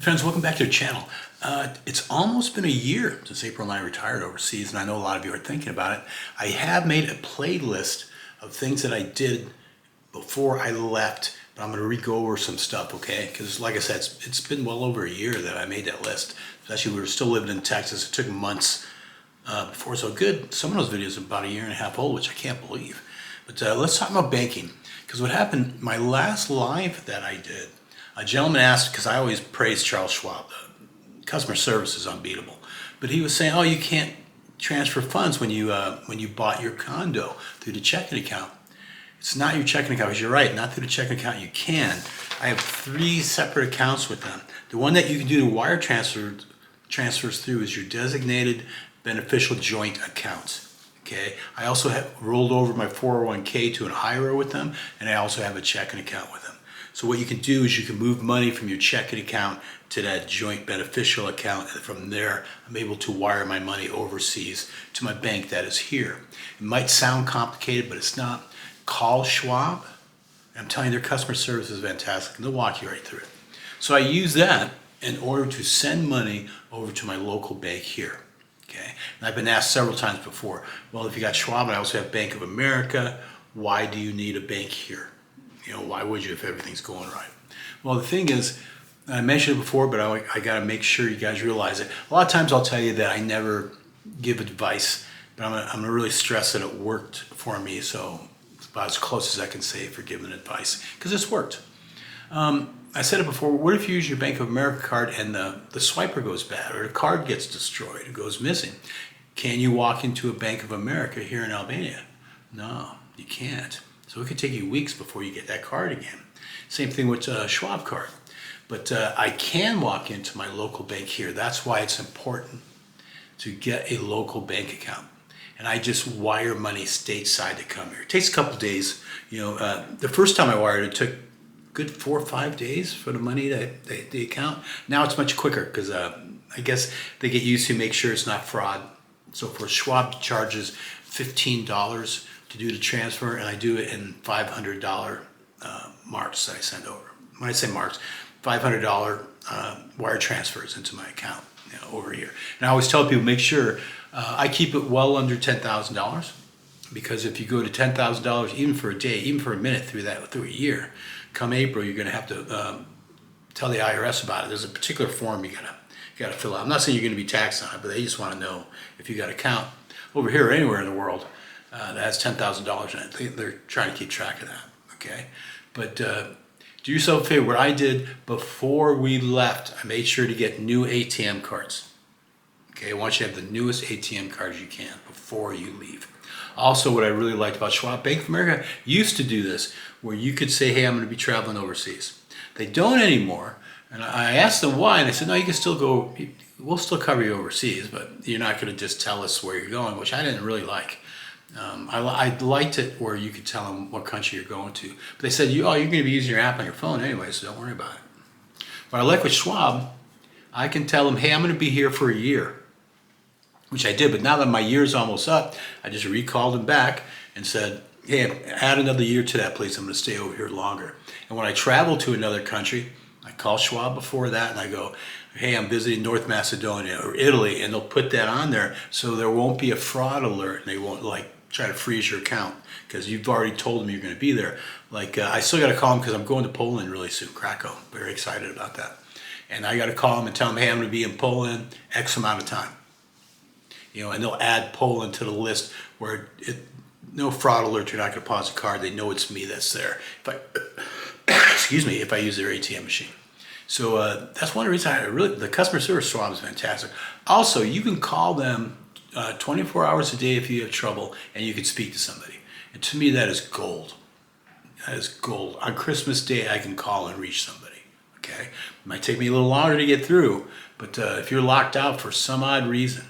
Friends, welcome back to the channel. It's almost been a year since April and I retired overseas, and I know a lot of you are thinking about it. I have made a playlist of things that I did before I left, but I'm going to re-go over some stuff, okay? Because like I said, it's been well over a year that I made that list. Especially we were still living in Texas. It took months before, so good. Some of those videos are about a year and a half old, which I can't believe. But let's talk about banking. Because what happened, my last live that I did, a gentleman asked, because I always praise Charles Schwab, the customer service is unbeatable. But he was saying, oh, you can't transfer funds when you bought your condo through the checking account. It's not your checking account, because you're right, not through the checking account you can. I have 3 separate accounts with them. The one that you can do the wire transfers through is your designated beneficial joint account. Okay. I also have rolled over my 401k to an IRA with them, and I also have a checking account with them. So what you can do is you can move money from your checking account to that joint beneficial account, and from there I'm able to wire my money overseas to my bank that is here. It might sound complicated, but it's not. Call Schwab. I'm telling you, their customer service is fantastic, and they'll walk you right through it. So I use that in order to send money over to my local bank here. Okay, and I've been asked several times before, well, if you got Schwab and I also have Bank of America, why do you need a bank here? You know, why would you if everything's going right? Well, the thing is, I mentioned it before, but I got to make sure you guys realize it. A lot of times I'll tell you that I never give advice, but I'm going to really stress that it worked for me, so it's about as close as I can say for giving advice, because it's worked. I said it before, what if you use your Bank of America card and the swiper goes bad, or the card gets destroyed, it goes missing? Can you walk into a Bank of America here in Albania? No, you can't. So it could take you weeks before you get that card again. Same thing with a Schwab card. But I can walk into my local bank here. That's why it's important to get a local bank account. And I just wire money stateside to come here. It takes a couple days. You know, the first time I wired it took good 4 or 5 days for the money, the account. Now it's much quicker because I guess they get used to make sure it's not fraud. So for Schwab charges $15 to do the transfer, and I do it in $500 marks that I send over. When I say marks, $500 wire transfers into my account, you know, over here. And I always tell people, make sure I keep it well under $10,000, because if you go to $10,000 even for a day, even for a minute through a year, come April you're going to have to tell the IRS about it. There's a particular form you gotta fill out. I'm not saying you're going to be taxed on it, but they just want to know if you got an account over here or anywhere in the world that has $10,000 in it. They're trying to keep track of that, okay? But do yourself a favor. What I did before we left, I made sure to get new ATM cards. Okay, I want you to have the newest ATM cards you can before you leave. Also, what I really liked about Schwab, Bank of America used to do this, where you could say, hey, I'm going to be traveling overseas. They don't anymore. And I asked them why, and they said, no, you can still go, we'll still cover you overseas, but you're not going to just tell us where you're going, which I didn't really like. I liked it where you could tell them what country you're going to. But they said, you're going to be using your app on your phone anyway, so don't worry about it. What I like with Schwab, I can tell them, hey, I'm going to be here for a year, which I did. But now that my year's almost up, I just recalled them back and said, hey, add another year to that, please. I'm going to stay over here longer. And when I travel to another country, I call Schwab before that and I go, hey, I'm visiting North Macedonia or Italy, and they'll put that on there so there won't be a fraud alert, and they won't try to freeze your account because you've already told them you're going to be there. I still got to call them because I'm going to Poland really soon, Krakow. Very excited about that. And I got to call them and tell them, hey, I'm going to be in Poland X amount of time. You know, and they'll add Poland to the list where no fraud alert, you're not going to pause the card. They know it's me that's there. Excuse me, if I use their ATM machine. So that's one of the reasons the customer service Schwab is fantastic. Also, you can call them 24 hours a day if you have trouble, and you can speak to somebody. And to me, that is gold. That is gold. On Christmas Day, I can call and reach somebody. Okay, it might take me a little longer to get through, but if you're locked out for some odd reason,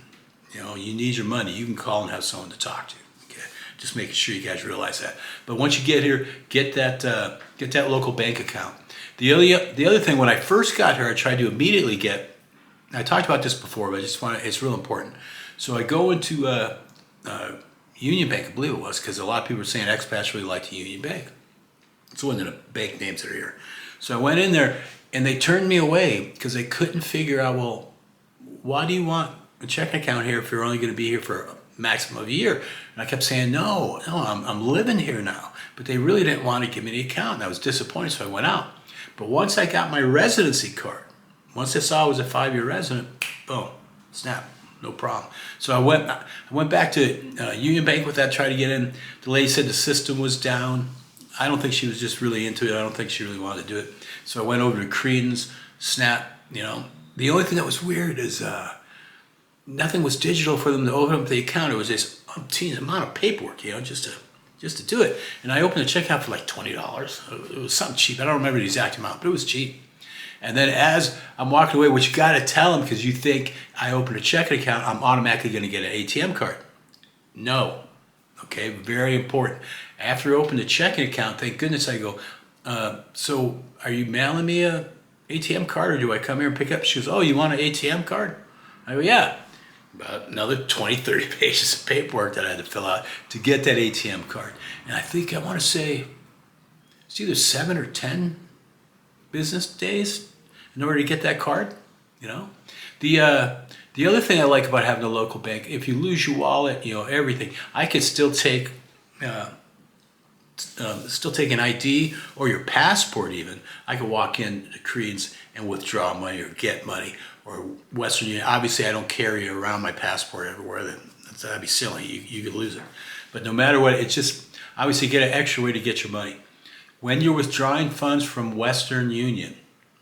you know, you need your money, you can call and have someone to talk to. Okay, just making sure you guys realize that. But once you get here, get that local bank account. The other thing, when I first got here, I tried to immediately get. I talked about this before, but it's real important. So I go into Union Bank, I believe it was, because a lot of people were saying expats really like the Union Bank. It's one of the bank names that are here. So I went in there, And they turned me away because they couldn't figure out, well, why do you want a checking account here if you're only going to be here for a maximum of a year? And I kept saying, no, I'm living here now. But they really didn't want to give me the account. And I was disappointed, so I went out. But once I got my residency card, once they saw I was a 5-year resident, boom, snap, no problem. So I went back to Union Bank with that, tried to get in. The lady said the system was down. I don't think she was just really into it. I don't think she really wanted to do it. So I went over to Creedon's, snap, you know. The only thing that was weird is nothing was digital for them to open up the account. It was this umpteen amount of paperwork, you know, just to do it. And I opened a check account for like $20. It was something cheap. I don't remember the exact amount, but it was cheap. And then as I'm walking away, which you got to tell them because you think I opened a checking account, I'm automatically going to get an ATM card. No. Okay, very important. After I open the checking account, thank goodness I go, so are you mailing me a ATM card or do I come here and pick up? She goes, oh, you want an ATM card? I go, yeah. About another 20, 30 pages of paperwork that I had to fill out to get that ATM card. And I think I want to say it's either 7 or 10 business days in order to get that card, you know. The other thing I like about having a local bank, if you lose your wallet, you know, everything, I could still take an ID or your passport even. I could walk in to Creed's and withdraw money or get money, or Western Union. Obviously, I don't carry around my passport everywhere. That'd be silly. You could lose it. But no matter what, it's just obviously get an extra way to get your money. When you're withdrawing funds from Western Union,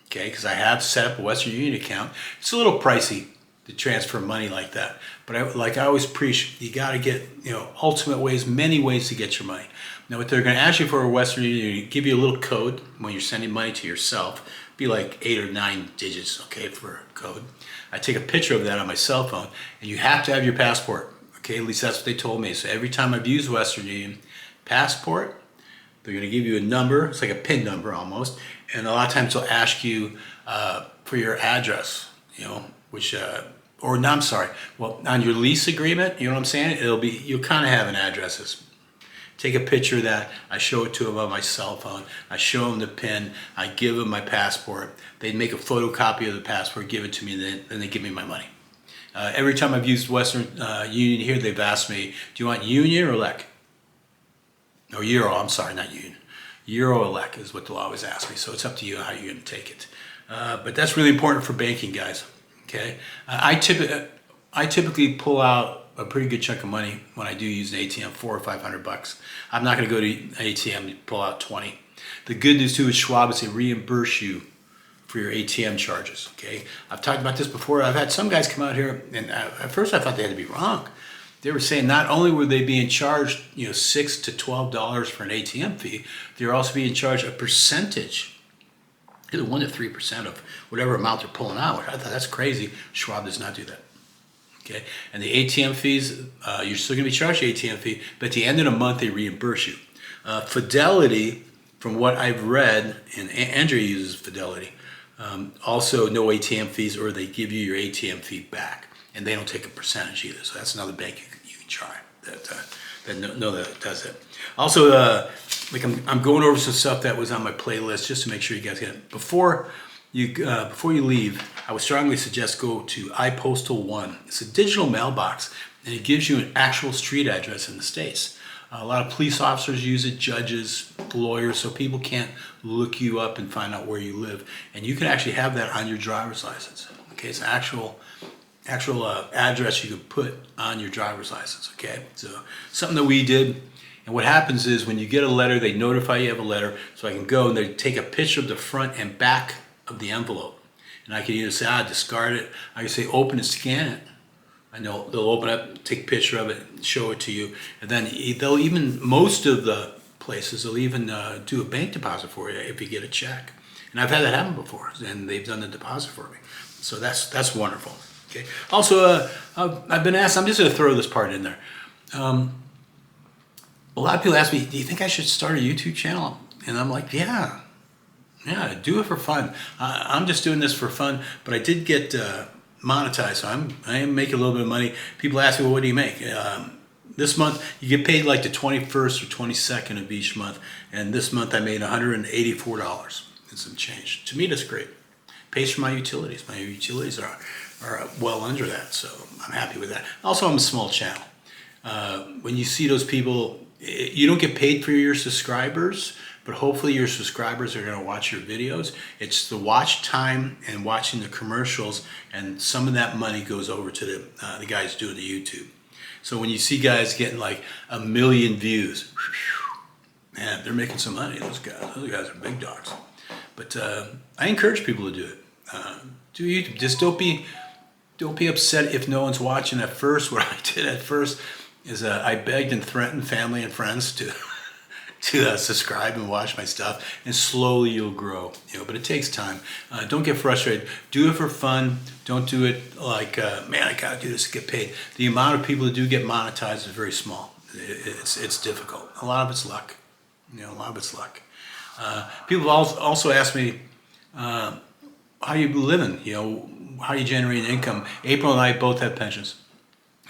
okay, because I have set up a Western Union account, it's a little pricey to transfer money like that. But I always preach, you got to get, you know, ultimate ways, many ways to get your money. Now, what they're going to ask you for a Western Union, give you a little code when you're sending money to yourself. Be like 8 or 9 digits, okay, for a code. I take a picture of that on my cell phone, and you have to have your passport, okay? At least that's what they told me. So every time I've used Western Union passport, they're going to give you a number. It's like a PIN number almost, and a lot of times they'll ask you for your address, you know, which or no, I'm sorry. Well, on your lease agreement, you know what I'm saying? You'll kind of have an address. Take a picture of that. I show it to them on my cell phone. I show them the PIN. I give them my passport. They make a photocopy of the passport, give it to me, and then they give me my money. Every time I've used Western Union here, they've asked me, do you want Union or LEC? Or Euro, I'm sorry, not Union. Euro or LEC is what they'll always ask me. So it's up to you how you're going to take it. But that's really important for banking, guys. Okay, I typically pull out a pretty good chunk of money when I do use an ATM, $400 or $500. I'm not going to go to an ATM and pull out 20. The good news too is Schwab is they reimburse you for your ATM charges. Okay, I've talked about this before. I've had some guys come out here, and at first I thought they had to be wrong. They were saying not only were they being charged, you know, $6 to $12 for an ATM fee, they're also being charged a percentage, either 1 to 3% of whatever amount they're pulling out. I thought that's crazy. Schwab does not do that. Okay, and the ATM fees, you're still going to be charged the ATM fee, but at the end of the month they reimburse you. Fidelity, from what I've read, and Andrea uses Fidelity, also no ATM fees, or they give you your ATM fee back, and they don't take a percentage either. So that's another bank you can try that does it. Also, like I'm going over some stuff that was on my playlist just to make sure you guys get it. Before you leave, I would strongly suggest go to iPostal One. It's a digital mailbox, and it gives you an actual street address in the States. A lot of police officers use it, judges, lawyers, so people can't look you up and find out where you live. And you can actually have that on your driver's license. Okay, it's an actual address you can put on your driver's license. Okay, so something that we did. And what happens is when you get a letter, they notify you have a letter, so I can go and they take a picture of the front and back of the envelope. And I can either say, discard it. I can say, open and scan it. I know they'll open up, take a picture of it, show it to you. And then they'll even, most of the places, they'll even do a bank deposit for you if you get a check. And I've had that happen before, and they've done the deposit for me. So that's wonderful. Okay. Also, I've been asked, I'm just going to throw this part in there. A lot of people ask me, do you think I should start a YouTube channel? And I'm like, yeah, do it for fun. I'm just doing this for fun, but I did get monetized, so I am making a little bit of money. People ask me, well, what do you make? This month, you get paid like the 21st or 22nd of each month, and this month I made $184 and some change. To me, that's great. Pays for my utilities. My utilities are well under that, so I'm happy with that. Also, I'm a small channel. When you see those people, you don't get paid for your subscribers, but hopefully your subscribers are going to watch your videos. It's the watch time and watching the commercials, and some of that money goes over to the guys doing the YouTube. So when you see guys getting like 1 million views, man, they're making some money. Those guys are big dogs. But I encourage people to do it. Do YouTube. Just don't be upset if no one's watching at first. What I did at first is I begged and threatened family and friends to subscribe and watch my stuff, and slowly you'll grow. But it takes time. Don't get frustrated. Do it for fun. Don't do it like, man, I gotta do this to get paid. The amount of people that do get monetized is very small. It's difficult. A lot of it's luck. A lot of it's luck. People also ask me, how you living? How you generating income? April and I both have pensions.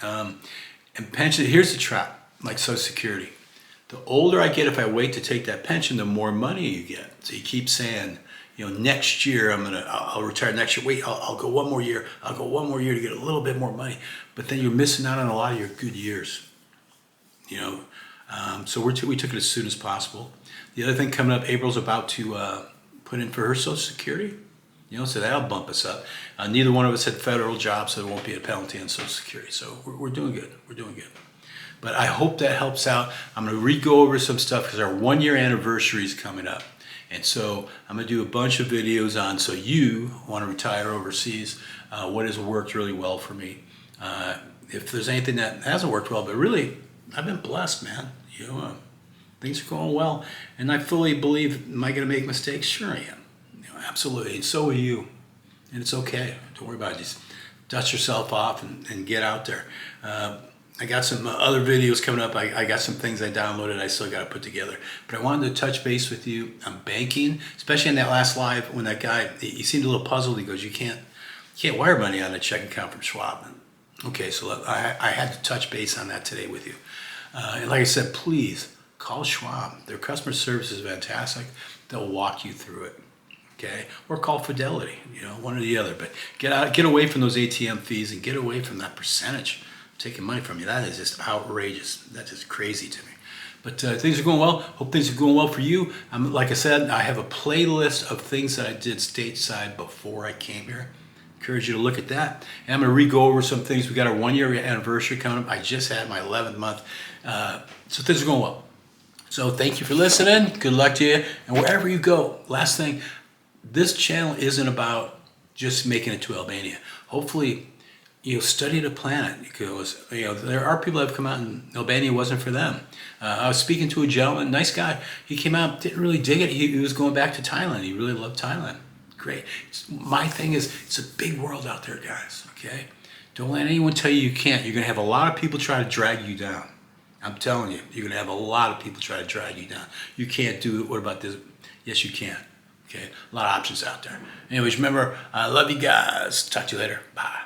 And pension, here's the trap, like Social Security. The older I get, if I wait to take that pension, the more money you get. So you keep saying, next year I'll retire next year. Wait, I'll go one more year. I'll go one more year to get a little bit more money. But then you're missing out on a lot of your good years. So we took it as soon as possible. The other thing coming up, April's about to put in for her Social Security. So that'll bump us up. Neither one of us had federal jobs, so there won't be a penalty on Social Security. So we're doing good. We're doing good. But I hope that helps out. I'm going to re-go over some stuff because our 1-year anniversary is coming up. And so I'm going to do a bunch of videos on, so you want to retire overseas, what has worked really well for me. If there's anything that hasn't worked well, but really, I've been blessed, man. Things are going well. And I fully believe, am I going to make mistakes? Sure I am. Absolutely. And so are you. And it's okay. Don't worry about it. Just dust yourself off and get out there. I got some other videos coming up. I got some things I downloaded I still got to put together. But I wanted to touch base with you on banking, especially in that last live when that guy, he seemed a little puzzled. He goes, you can't wire money on a checking account from Schwab. Okay, so look, I had to touch base on that today with you. And like I said, please call Schwab. Their customer service is fantastic. They'll walk you through it. Okay, or call Fidelity, one or the other. But get away from those ATM fees and get away from that percentage taking money from you. That is just outrageous. That's just crazy to me. But things are going well. Hope things are going well for you. Like I said, I have a playlist of things that I did stateside before I came here. Encourage you to look at that. And I'm going to re-go over some things. We got our 1-year anniversary coming up. I just had my 11th month. So things are going well. So thank you for listening. Good luck to you. And wherever you go, last thing, this channel isn't about just making it to Albania. Hopefully, study the planet, because there are people that have come out and Albania wasn't for them. I was speaking to a gentleman, nice guy. He came out, didn't really dig it. He was going back to Thailand. He really loved Thailand. Great. My thing is, it's a big world out there, guys. Okay, don't let anyone tell you you can't. You're gonna have a lot of people try to drag you down. I'm telling you, you're gonna have a lot of people try to drag you down. You can't do it. What about this? Yes, you can. Okay, a lot of options out there. Anyways, remember, I love you guys. Talk to you later. Bye.